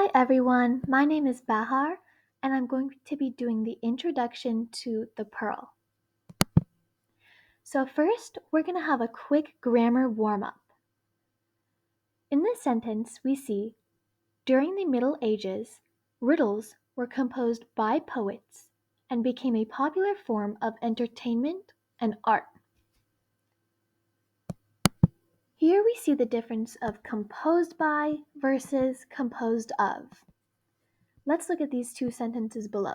Hi everyone, my name is Bahar and I'm going to be doing the introduction to the Pearl. So first, we're going to have a quick grammar warm-up. In this sentence, we see, during the Middle Ages, riddles were composed by poets and became a popular form of entertainment and art. Here we see the difference of composed by versus composed of. Let's look at these two sentences below.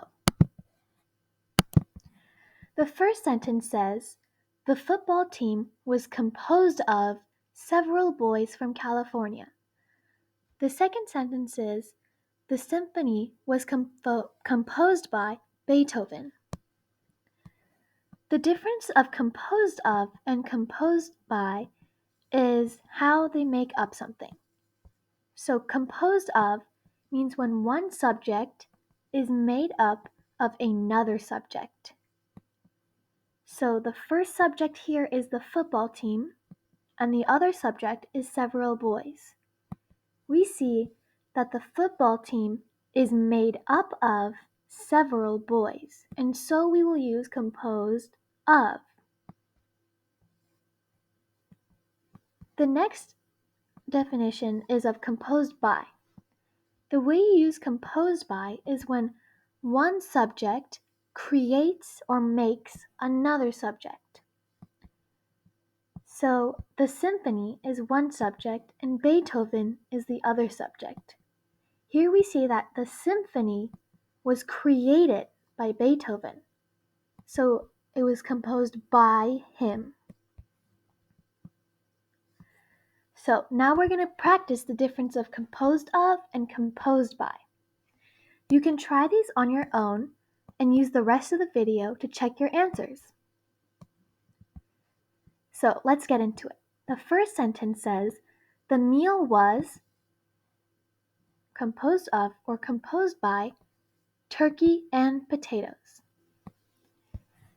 The first sentence says, the football team was composed of several boys from California. The second sentence is, the symphony was composed by Beethoven. The difference of composed of and composed by is how they make up something. So composed of means when one subject is made up of another subject. So the first subject here is the football team, and the other subject is several boys. We see that the football team is made up of several boys, and so we will use composed of. The next definition is of composed by. The way you use composed by is when one subject creates or makes another subject. So the symphony is one subject and Beethoven is the other subject. Here we see that the symphony was created by Beethoven. So it was composed by him. So now we're going to practice the difference of composed of and composed by. You can try these on your own and use the rest of the video to check your answers. So let's get into it. The first sentence says, the meal was composed of or composed by turkey and potatoes.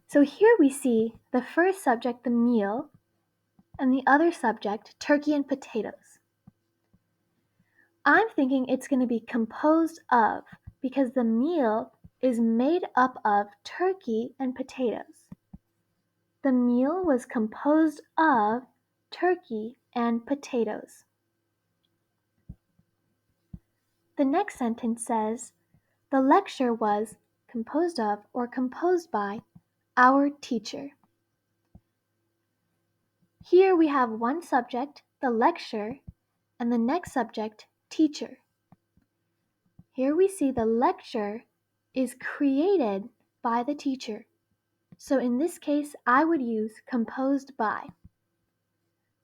So here we see the first subject, the meal, and the other subject, turkey and potatoes. I'm thinking it's going to be composed of because the meal is made up of turkey and potatoes. The meal was composed of turkey and potatoes. The next sentence says, the lecture was composed of or composed by our teacher. Here we have one subject, the lecture, and the next subject, teacher. Here we see the lecture is created by the teacher. So in this case, I would use composed by.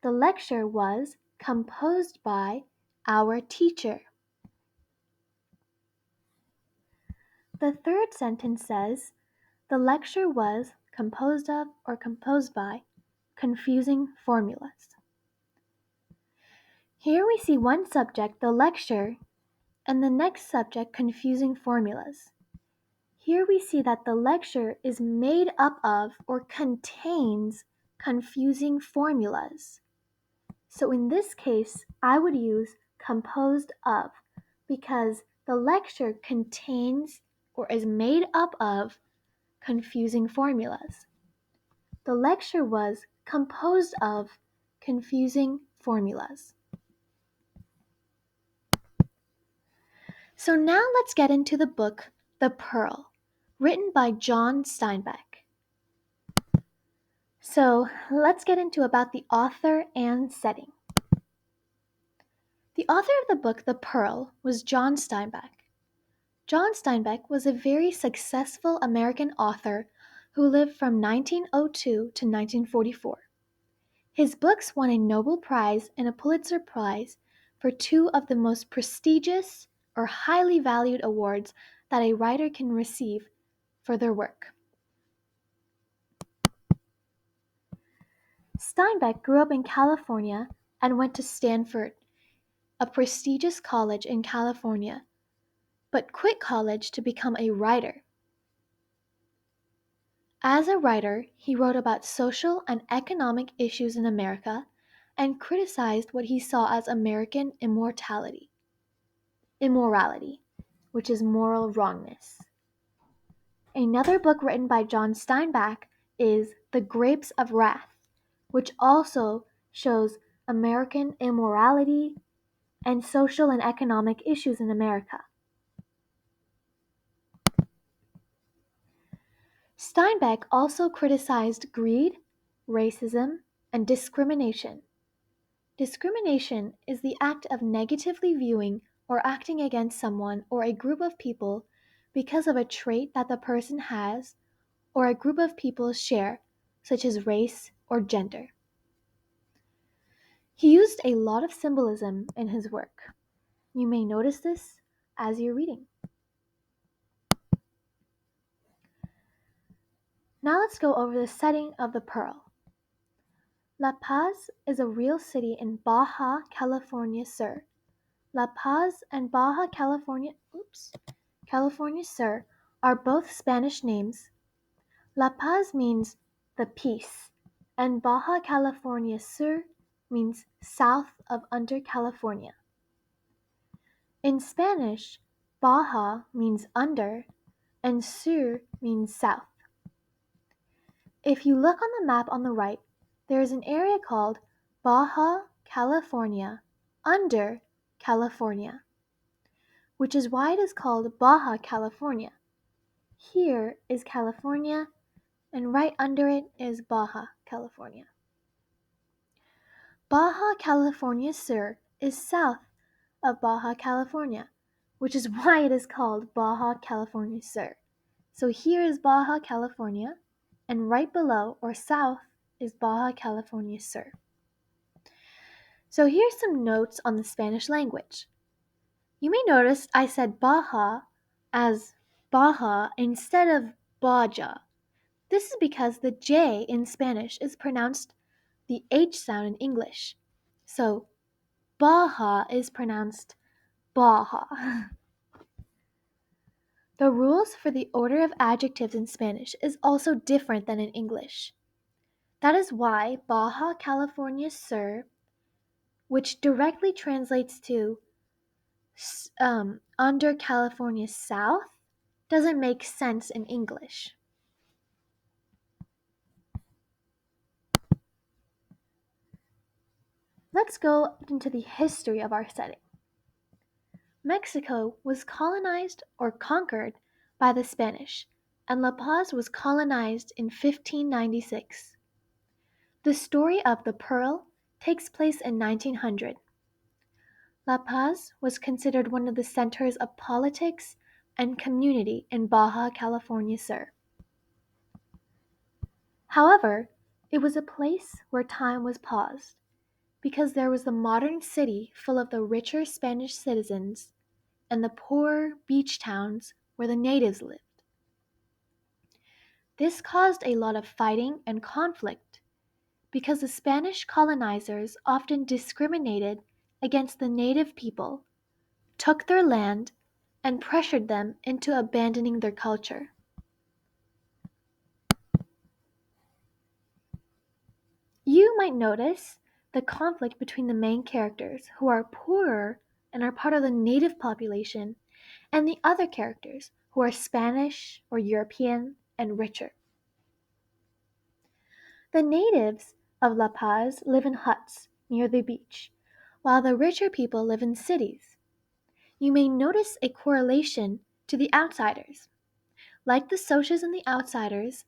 The lecture was composed by our teacher. The third sentence says, the lecture was composed of or composed by confusing formulas. Here we see one subject, the lecture, and the next subject, confusing formulas. Here we see that the lecture is made up of or contains confusing formulas. So in this case, I would use composed of because the lecture contains or is made up of confusing formulas. The lecture was composed of confusing formulas. So now let's get into the book, The Pearl, written by John Steinbeck. So let's get into about the author and setting. The author of the book, The Pearl, was John Steinbeck. John Steinbeck was a very successful American author who lived from 1902 to 1944. His books won a Nobel Prize and a Pulitzer Prize for two of the most prestigious or highly valued awards that a writer can receive for their work. Steinbeck grew up in California and went to Stanford, a prestigious college in California, but quit college to become a writer. As a writer, he wrote about social and economic issues in America and criticized what he saw as American immorality. immorality, which is moral wrongness. Another book written by John Steinbeck is The Grapes of Wrath, which also shows American immorality and social and economic issues in America. Steinbeck also criticized greed, racism, and discrimination. Discrimination is the act of negatively viewing or acting against someone or a group of people because of a trait that the person has or a group of people share, such as race or gender. He used a lot of symbolism in his work. You may notice this as you're reading. Now let's go over the setting of the Pearl. La Paz is a real city in Baja California Sur. La Paz and Baja California Sur are both Spanish names. La Paz means the peace, and Baja California Sur means south of under California. In Spanish, Baja means under and Sur means south. If you look on the map on the right, there is an area called Baja California under California, which is why it is called Baja California. Here is California, and right under it is Baja California. Baja California Sur is south of Baja California, which is why it is called Baja California Sur. So here is Baja California, and right below or south is Baja California Sur. So here's some notes on the Spanish language. You may notice I said Baja as Baja instead of Baja. This is because the J in Spanish is pronounced the H sound in English. So Baja is pronounced Baja. The rules for the order of adjectives in Spanish is also different than in English. That is why Baja California Sur, which directly translates to under California South, doesn't make sense in English. Let's go into the history of our setting. Mexico was colonized or conquered by the Spanish, and La Paz was colonized in 1596. The story of the Pearl takes place in 1900. La Paz was considered one of the centers of politics and community in Baja California Sur. However, it was a place where time was paused, because there was the modern city full of the richer Spanish citizens and the poorer beach towns where the natives lived. This caused a lot of fighting and conflict because the Spanish colonizers often discriminated against the native people, took their land, and pressured them into abandoning their culture. You might notice the conflict between the main characters, who are poorer and are part of the native population, and the other characters, who are Spanish or European and richer. The natives of La Paz live in huts near the beach, while the richer people live in cities. You may notice a correlation to the outsiders. Like the Socias and the outsiders,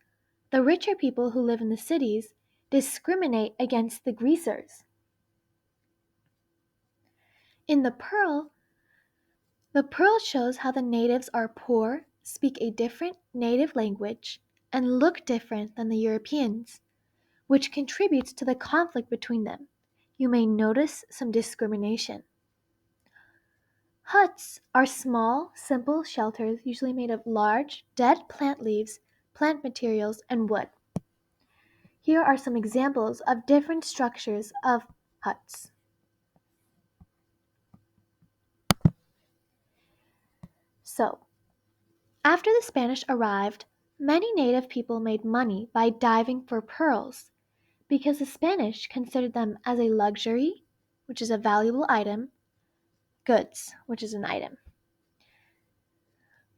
the richer people who live in the cities discriminate against the greasers. In the Pearl shows how the natives are poor, speak a different native language, and look different than the Europeans, which contributes to the conflict between them. You may notice some discrimination. Huts are small, simple shelters usually made of large, dead plant leaves, plant materials, and wood. Here are some examples of different structures of huts. So, after the Spanish arrived, many native people made money by diving for pearls because the Spanish considered them as a luxury, which is a valuable item, goods, which is an item.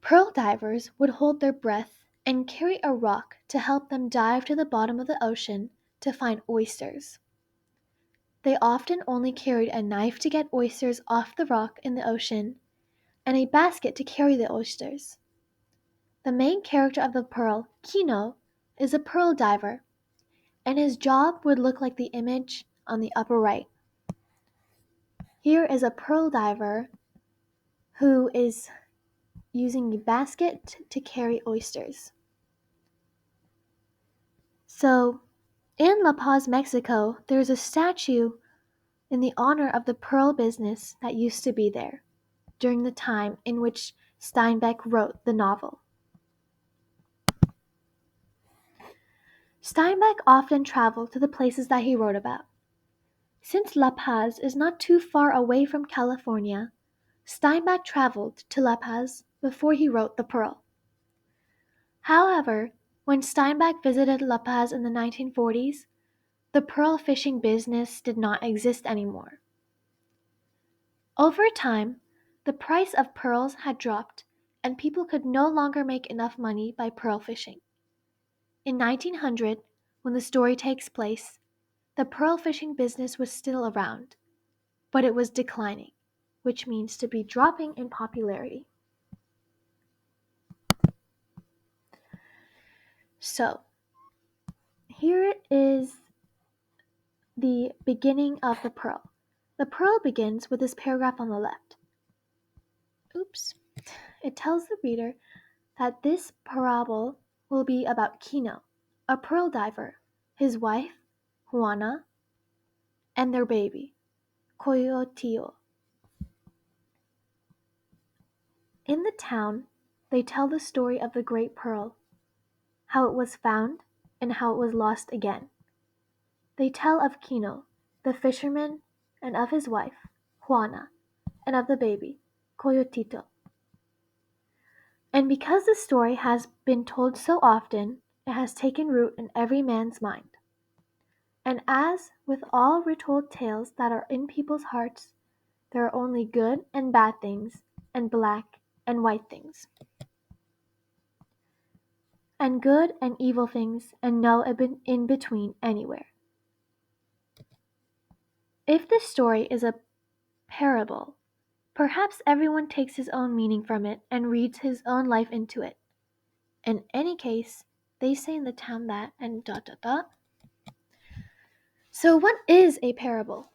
Pearl divers would hold their breath and carry a rock to help them dive to the bottom of the ocean to find oysters. They often only carried a knife to get oysters off the rock in the ocean and a basket to carry the oysters. The main character of the pearl, Kino, is a pearl diver, and his job would look like the image on the upper right. Here is a pearl diver who is using a basket to carry oysters. So, in La Paz, Mexico, there's a statue in the honor of the pearl business that used to be there during the time in which Steinbeck wrote the novel. Steinbeck often traveled to the places that he wrote about. Since La Paz is not too far away from California, Steinbeck traveled to La Paz before he wrote The Pearl. However, when Steinbeck visited La Paz in the 1940s, the pearl fishing business did not exist anymore. Over time, the price of pearls had dropped, and people could no longer make enough money by pearl fishing. In 1900, when the story takes place, the pearl fishing business was still around, but it was declining, which means to be dropping in popularity. So, here is the beginning of the pearl. The pearl begins with this paragraph on the left. Oops. It tells the reader that this parable will be about Kino, a pearl diver, his wife, Juana, and their baby, Coyotito. In the town, they tell the story of the great pearl, how it was found and how it was lost again. They tell of Kino, the fisherman, and of his wife, Juana, and of the baby, Coyotito. And because the story has been told so often, it has taken root in every man's mind. And as with all retold tales that are in people's hearts, there are only good and bad things, and black and white things, and good and evil things, and no in between anywhere. If this story is a parable, perhaps everyone takes his own meaning from it and reads his own life into it. In any case, they say in the town that, and dot dot dot. So, what is a parable?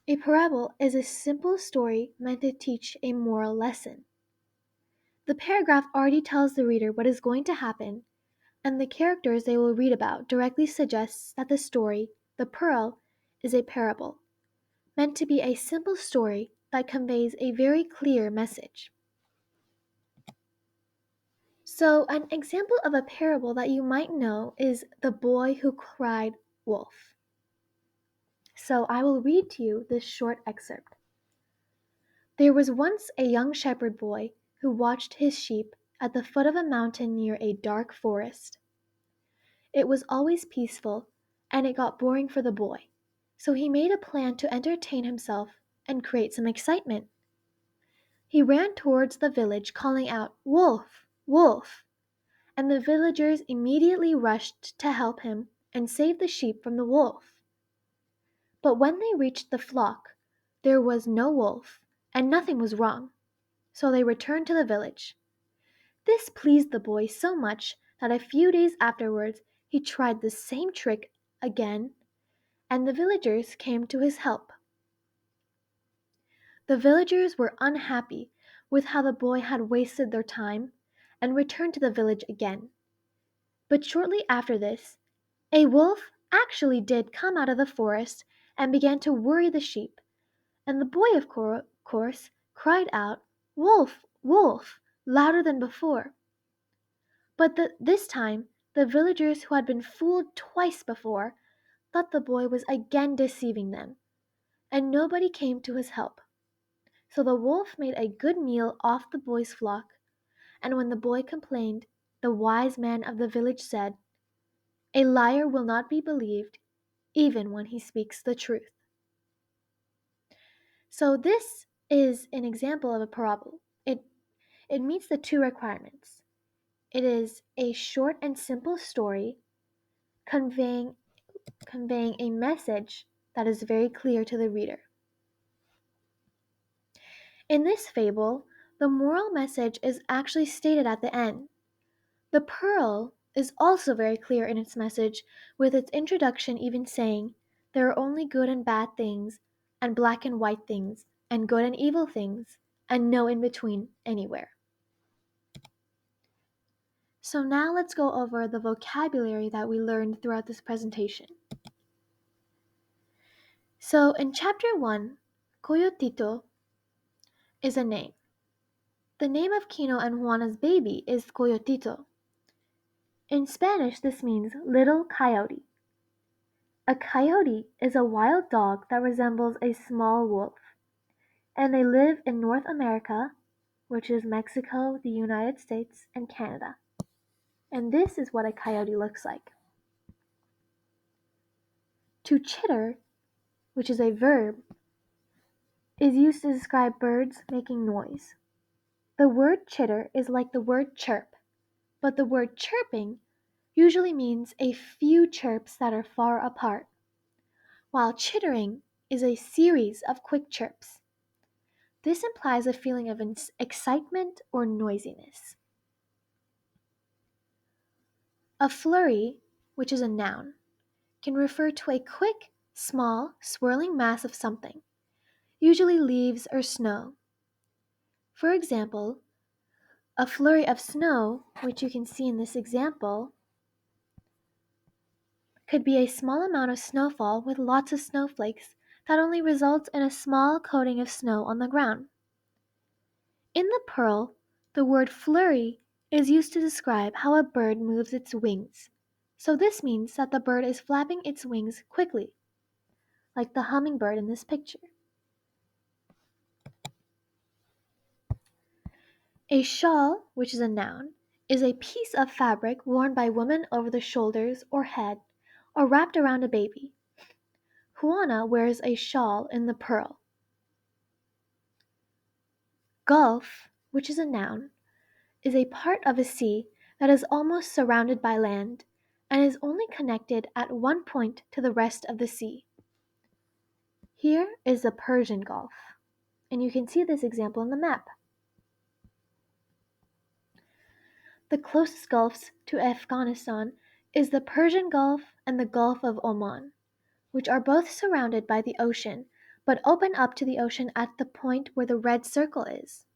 A parable is a simple story meant to teach a moral lesson. The paragraph already tells the reader what is going to happen, and the characters they will read about directly suggests that the story, the pearl, is a parable, meant to be a simple story that conveys a very clear message. So, an example of a parable that you might know is The Boy Who Cried Wolf. So, I will read to you this short excerpt. There was once a young shepherd boy who watched his sheep at the foot of a mountain near a dark forest. It was always peaceful, and it got boring for the boy, so he made a plan to entertain himself and create some excitement. He ran towards the village calling out, "Wolf! Wolf!" and the villagers immediately rushed to help him and save the sheep from the wolf. But when they reached the flock, there was no wolf, and nothing was wrong, so they returned to the village. This pleased the boy so much that a few days afterwards he tried the same trick again, and the villagers came to his help. The villagers were unhappy with how the boy had wasted their time, and returned to the village again. But shortly after this, a wolf actually did come out of the forest and began to worry the sheep, and the boy, of course, cried out, "Wolf! Wolf!" louder than before. But this time, the villagers who had been fooled twice before thought the boy was again deceiving them, and nobody came to his help. So the wolf made a good meal off the boy's flock, and when the boy complained, the wise man of the village said, "A liar will not be believed, even when he speaks the truth." So this is an example of a parable. It it meets the two requirements. It is a short and simple story conveying a message that is very clear to the reader. In this fable, the moral message is actually stated at the end. The pearl is also very clear in its message, with its introduction even saying, "There are only good and bad things, and black and white things, and good and evil things, and no in between anywhere." So now let's go over the vocabulary that we learned throughout this presentation. So in chapter 1, Coyotito is a name. The name of Kino and Juana's baby is Coyotito. In Spanish, this means little coyote. A coyote is a wild dog that resembles a small wolf, and they live in North America, which is Mexico, the United States, and Canada. And this is what a coyote looks like. To chitter, which is a verb, is used to describe birds making noise. The word chitter is like the word chirp, but the word chirping usually means a few chirps that are far apart, while chittering is a series of quick chirps. This implies a feeling of excitement or noisiness. A flurry, which is a noun, can refer to a quick, small, swirling mass of something, usually leaves or snow. For example, a flurry of snow, which you can see in this example, could be a small amount of snowfall with lots of snowflakes that only results in a small coating of snow on the ground. In the pearl, the word flurry is used to describe how a bird moves its wings. So this means that the bird is flapping its wings quickly, like the hummingbird in this picture. A shawl, which is a noun, is a piece of fabric worn by women over the shoulders or head, or wrapped around a baby. Juana wears a shawl in the pearl. Gulf, which is a noun, is a part of a sea that is almost surrounded by land and is only connected at one point to the rest of the sea. Here is the Persian Gulf, and you can see this example in the map. The closest gulfs to Afghanistan is the Persian Gulf and the Gulf of Oman, which are both surrounded by the ocean but open up to the ocean at the point where the red circle is.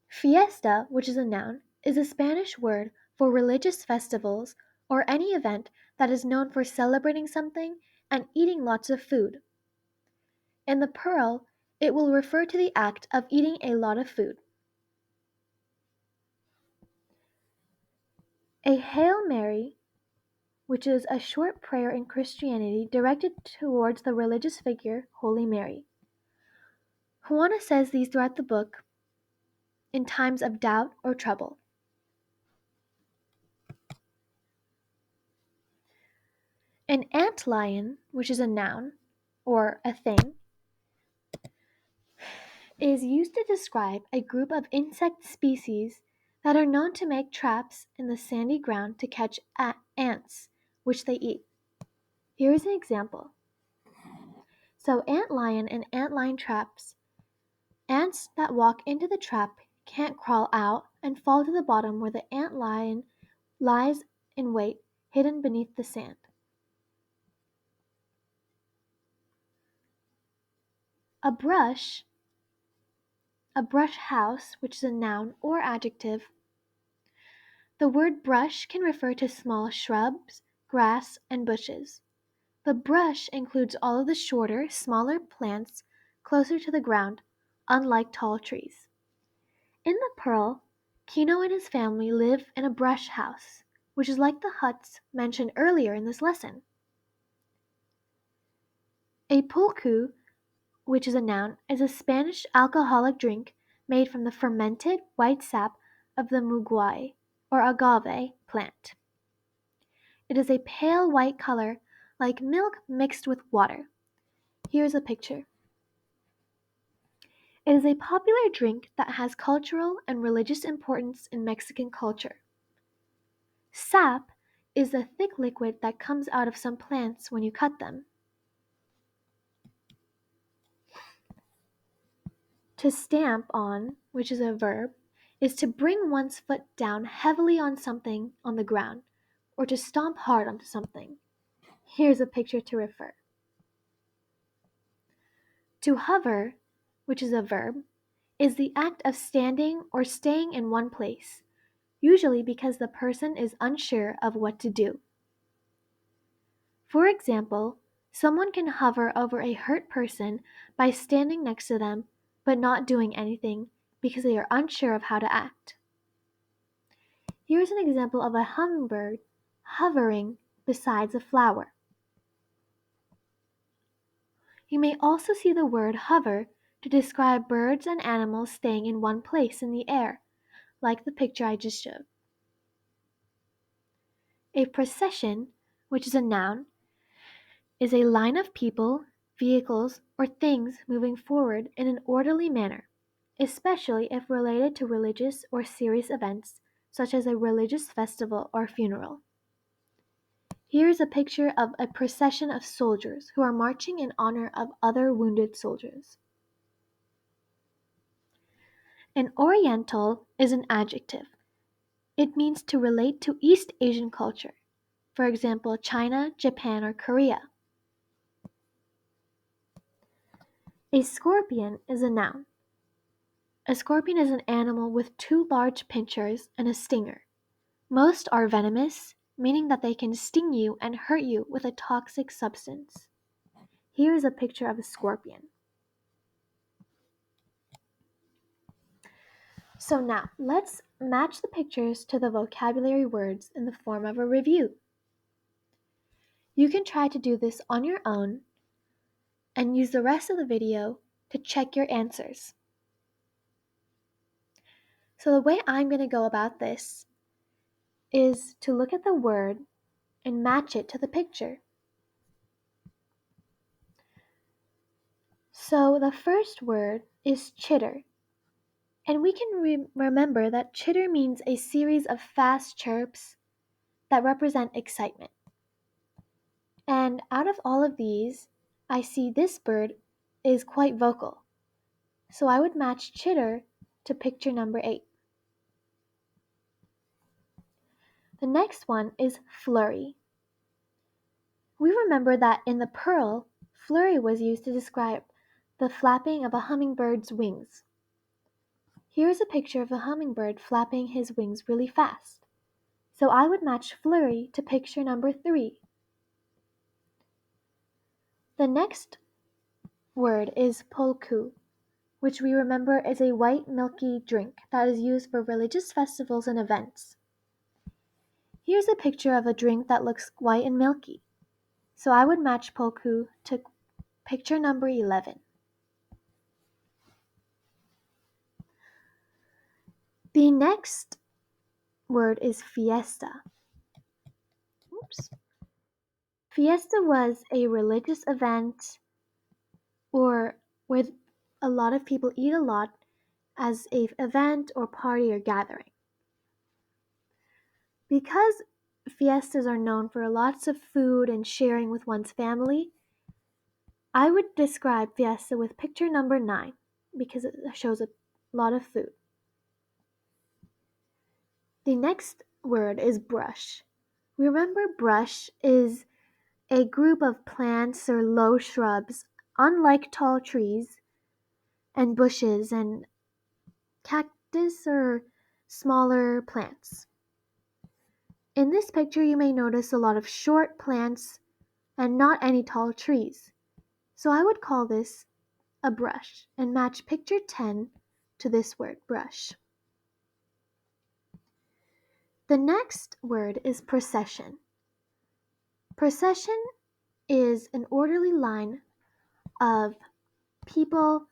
Fiesta, which is a noun, is a Spanish word for religious festivals or any event that is known for celebrating something and eating lots of food. In the pearl, it will refer to the act of eating a lot of food. A Hail Mary, which is a short prayer in Christianity directed towards the religious figure Holy Mary. Juana says these throughout the book in times of doubt or trouble. An antlion, which is a noun or a thing, is used to describe a group of insect species that are known to make traps in the sandy ground to catch ants, which they eat. Here is an example. So, antlion and antlion traps. Ants that walk into the trap can't crawl out and fall to the bottom where the antlion lies in wait, hidden beneath the sand. A brush house, which is a noun or adjective. The word brush can refer to small shrubs, grass, and bushes. The brush includes all of the shorter, smaller plants closer to the ground, unlike tall trees. In the pearl, Kino and his family live in a brush house, which is like the huts mentioned earlier in this lesson. A pulque, which is a noun, is a Spanish alcoholic drink made from the fermented white sap of the muguay, or agave, plant. It is a pale white color, like milk mixed with water. Here's a picture. It is a popular drink that has cultural and religious importance in Mexican culture. Sap is a thick liquid that comes out of some plants when you cut them. To stamp on, which is a verb, is to bring one's foot down heavily on something on the ground, or to stomp hard onto something. Here's a picture to refer. To hover, which is a verb, is the act of standing or staying in one place, usually because the person is unsure of what to do. For example, someone can hover over a hurt person by standing next to them but not doing anything because they are unsure of how to act. Here's an example of a hummingbird hovering beside a flower. You may also see the word hover to describe birds and animals staying in one place in the air, like the picture I just showed. A procession, which is a noun, is a line of people, vehicles, or things moving forward in an orderly manner, especially if related to religious or serious events, such as a religious festival or funeral. Here is a picture of a procession of soldiers who are marching in honor of other wounded soldiers. An Oriental is an adjective. It means to relate to East Asian culture, for example, China, Japan, or Korea. A scorpion is a noun. A scorpion is an animal with two large pincers and a stinger. Most are venomous, meaning that they can sting you and hurt you with a toxic substance. Here is a picture of a scorpion. So now, let's match the pictures to the vocabulary words in the form of a review. You can try to do this on your own and use the rest of the video to check your answers. So the way I'm going to go about this is to look at the word and match it to the picture. So the first word is chitter. And we can remember that chitter means a series of fast chirps that represent excitement. And out of all of these, I see this bird is quite vocal. So I would match chitter to picture number 8. The next one is flurry. We remember that in the pearl, flurry was used to describe the flapping of a hummingbird's wings. Here is a picture of a hummingbird flapping his wings really fast. So I would match flurry to picture number 3. The next word is polku, which we remember is a white milky drink that is used for religious festivals and events. Here's a picture of a drink that looks white and milky. So I would match polku to picture number 11. The next word is fiesta. Fiesta was a religious event or where a lot of people eat a lot as an event or party or gathering. Because fiestas are known for lots of food and sharing with one's family, I would describe fiesta with picture number 9 because it shows a lot of food. The next word is brush. Remember, brush is a group of plants or low shrubs, unlike tall trees and bushes and cactus or smaller plants. In this picture, you may notice a lot of short plants and not any tall trees. So I would call this a brush and match picture 10 to this word, brush. The next word is procession. Procession is an orderly line of people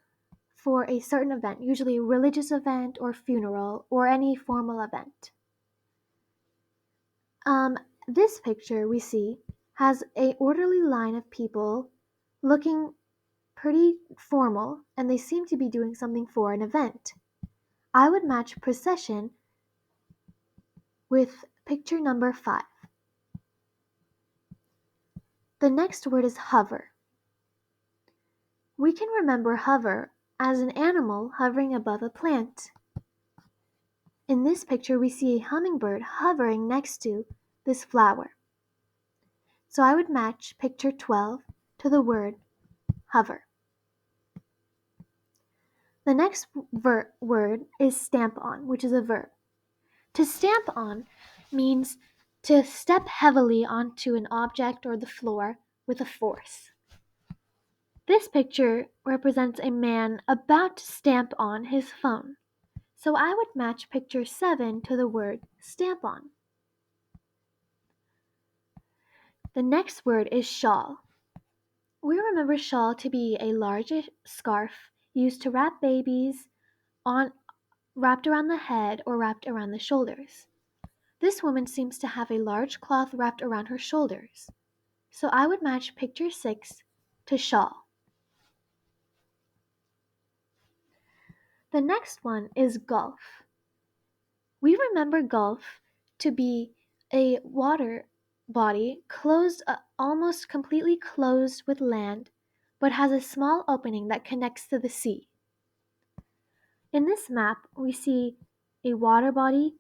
for a certain event, usually a religious event or funeral or any formal event. This picture we see has an orderly line of people looking pretty formal and they seem to be doing something for an event. I would match procession with picture number 5. The next word is hover. We can remember hover as an animal hovering above a plant. In this picture, we see a hummingbird hovering next to this flower. So I would match picture 12 to the word hover. The next word is stamp on, which is a verb. To stamp on means to step heavily onto an object or the floor with a force. This picture represents a man about to stamp on his phone. So I would match picture 7 to the word stamp on. The next word is shawl. We remember shawl to be a large scarf used to wrap babies wrapped around the head or wrapped around the shoulders. This woman seems to have a large cloth wrapped around her shoulders. So I would match picture 6 to shawl. The next one is gulf. We remember gulf to be a water body closed, almost completely closed with land, but has a small opening that connects to the sea. In this map, we see a water body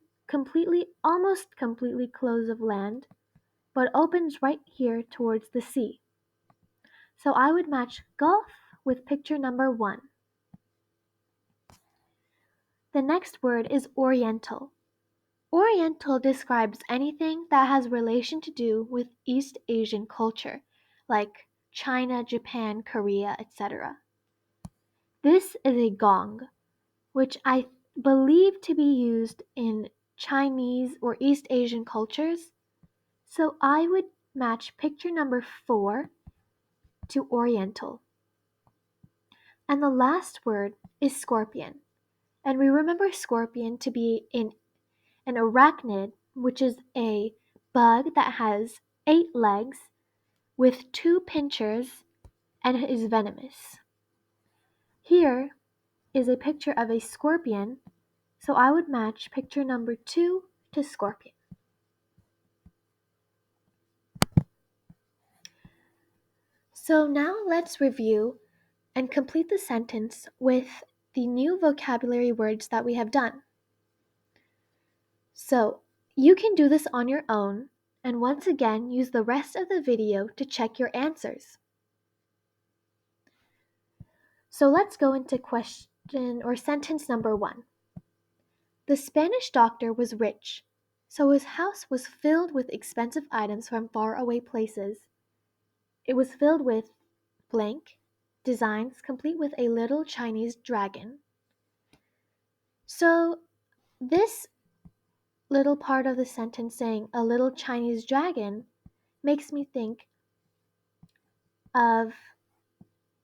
almost completely closed of land, but opens right here towards the sea. So I would match gulf with picture number 1. The next word is oriental. Oriental describes anything that has relation to do with East Asian culture, like China, Japan, Korea, etc. This is a gong, which I believe to be used in Chinese or East Asian cultures. So I would match picture number 4 to oriental. And the last word is scorpion. And we remember scorpion to be an arachnid, which is a bug that has 8 legs with 2 pinchers and is venomous. Here is a picture of a scorpion, so I would match picture number 2 to scorpion. So now let's review and complete the sentence with the new vocabulary words that we have done. So you can do this on your own, and once again use the rest of the video to check your answers. So let's go into question or sentence number 1. The Spanish doctor was rich, so his house was filled with expensive items from faraway places. It was filled with blank designs complete with a little Chinese dragon. So this little part of the sentence saying a little Chinese dragon makes me think of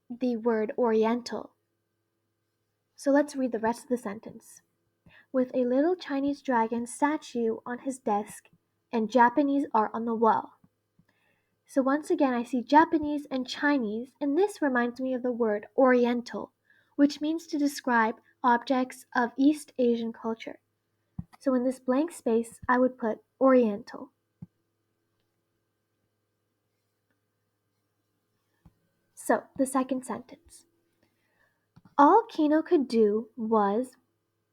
the word oriental. So let's read the rest of the sentence. With a little Chinese dragon statue on his desk and Japanese art on the wall. So once again I see Japanese and Chinese, and this reminds me of the word oriental, which means to describe objects of East Asian culture. So in this blank space I would put oriental. So the second sentence. All Kino could do was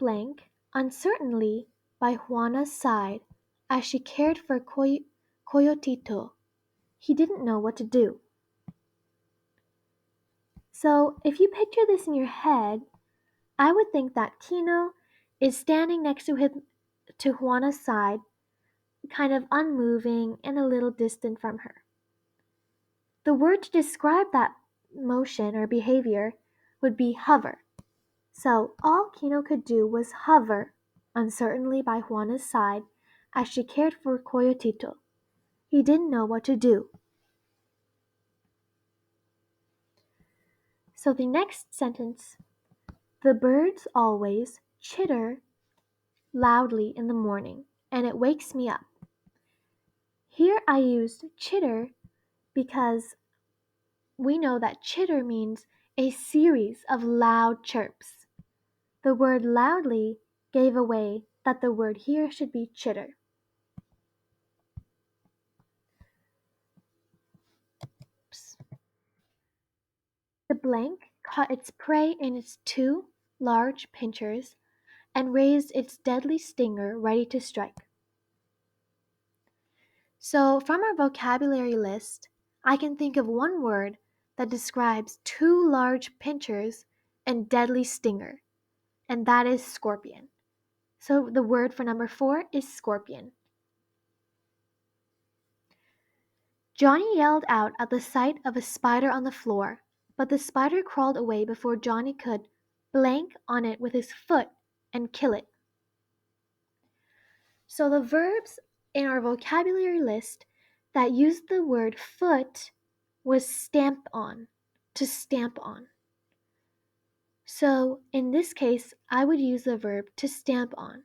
blank uncertainly by Juana's side as she cared for Coyotito. He didn't know what to do. So if you picture this in your head, I would think that Kino is standing next to Juana's side, kind of unmoving and a little distant from her. The word to describe that motion or behavior would be hover. So all Kino could do was hover uncertainly by Juana's side as she cared for Coyotito. He didn't know what to do. So the next sentence, the birds always chitter loudly in the morning, and it wakes me up. Here I used chitter because we know that chitter means a series of loud chirps. The word loudly gave away that the word here should be chitter. The blank caught its prey in its two large pincers and raised its deadly stinger ready to strike. So, from our vocabulary list, I can think of one word that describes two large pincers and deadly stinger, and that is scorpion. So, the word for number 4 is scorpion. Johnny yelled out at the sight of a spider on the floor, but the spider crawled away before Johnny could blank on it with his foot and kill it. So the verbs in our vocabulary list that used the word foot was stamp on, to stamp on. So in this case, I would use the verb to stamp on.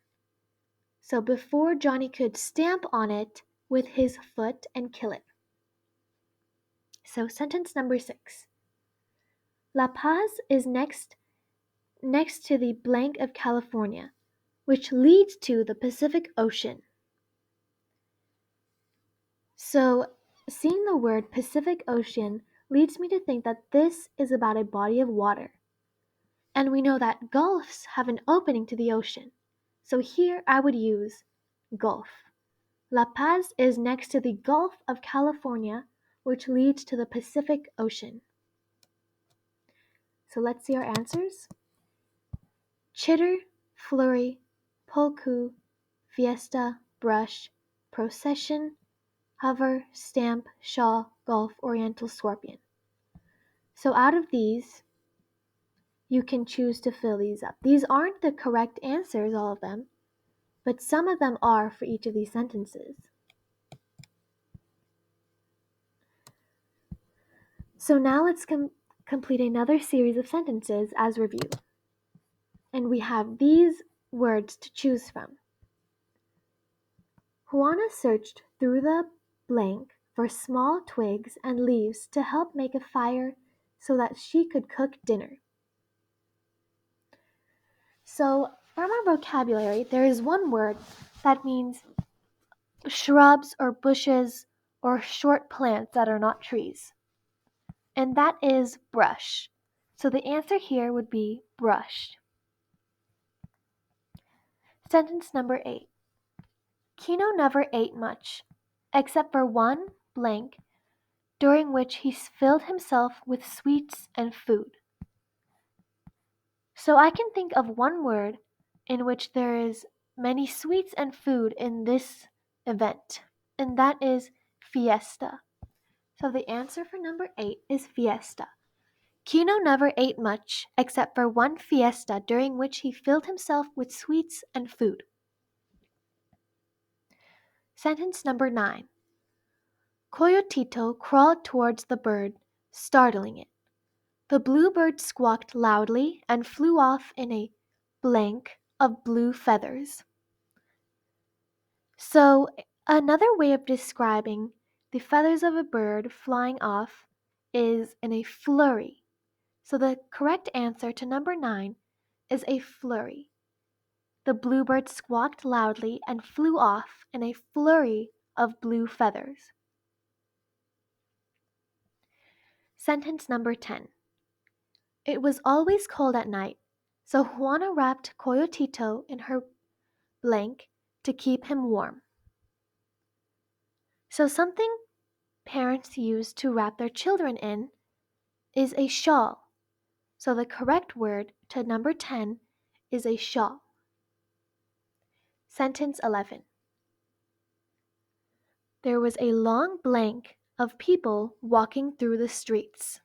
So before Johnny could stamp on it with his foot and kill it. So sentence number 6. La Paz is next to the blank of California, which leads to the Pacific Ocean. So seeing the word Pacific Ocean leads me to think that this is about a body of water. And we know that gulfs have an opening to the ocean. So here I would use Gulf. La Paz is next to the Gulf of California, which leads to the Pacific Ocean. So let's see our answers. Chitter, flurry, polku, fiesta, brush, procession, hover, stamp, shawl, Gulf, oriental, scorpion. So out of these, you can choose to fill these up. These aren't the correct answers, all of them, but some of them are for each of these sentences. So now let's complete another series of sentences as review. And we have these words to choose from. Juana searched through the blank for small twigs and leaves to help make a fire so that she could cook dinner. So from our vocabulary, there is one word that means shrubs or bushes or short plants that are not trees. And that is brush. So the answer here would be brush. Sentence number 8. Kino never ate much, except for one blank, during which he filled himself with sweets and food. So I can think of one word in which there is many sweets and food in this event, and that is fiesta. So the answer for number 8 is fiesta. Kino never ate much except for one fiesta during which he filled himself with sweets and food. Sentence number 9. Coyotito crawled towards the bird, startling it. The bluebird squawked loudly and flew off in a blank of blue feathers. So another way of describing the feathers of a bird flying off is in a flurry. So the correct answer to number 9 is a flurry. The bluebird squawked loudly and flew off in a flurry of blue feathers. Sentence number 10. It was always cold at night, so Juana wrapped Coyotito in her blank to keep him warm. So something parents use to wrap their children in is a shawl. So the correct word to number 10 is a shawl. Sentence 11. There was a long blank of people walking through the streets.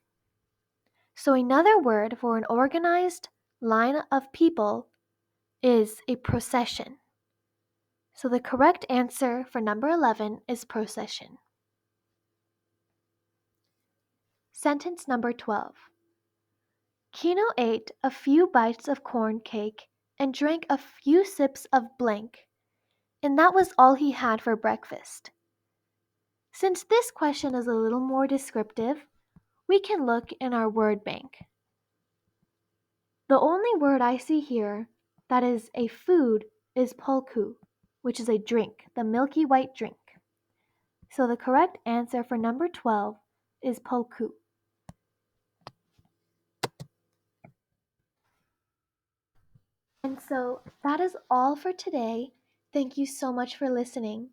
So another word for an organized line of people is a procession. So the correct answer for number 11 is procession. Sentence number 12. Kino ate a few bites of corn cake and drank a few sips of blank, and that was all he had for breakfast. Since this question is a little more descriptive, we can look in our word bank. The only word I see here that is a food is polku, which is a drink, the milky white drink. So the correct answer for number 12 is polku. And so that is all for today. Thank you so much for listening.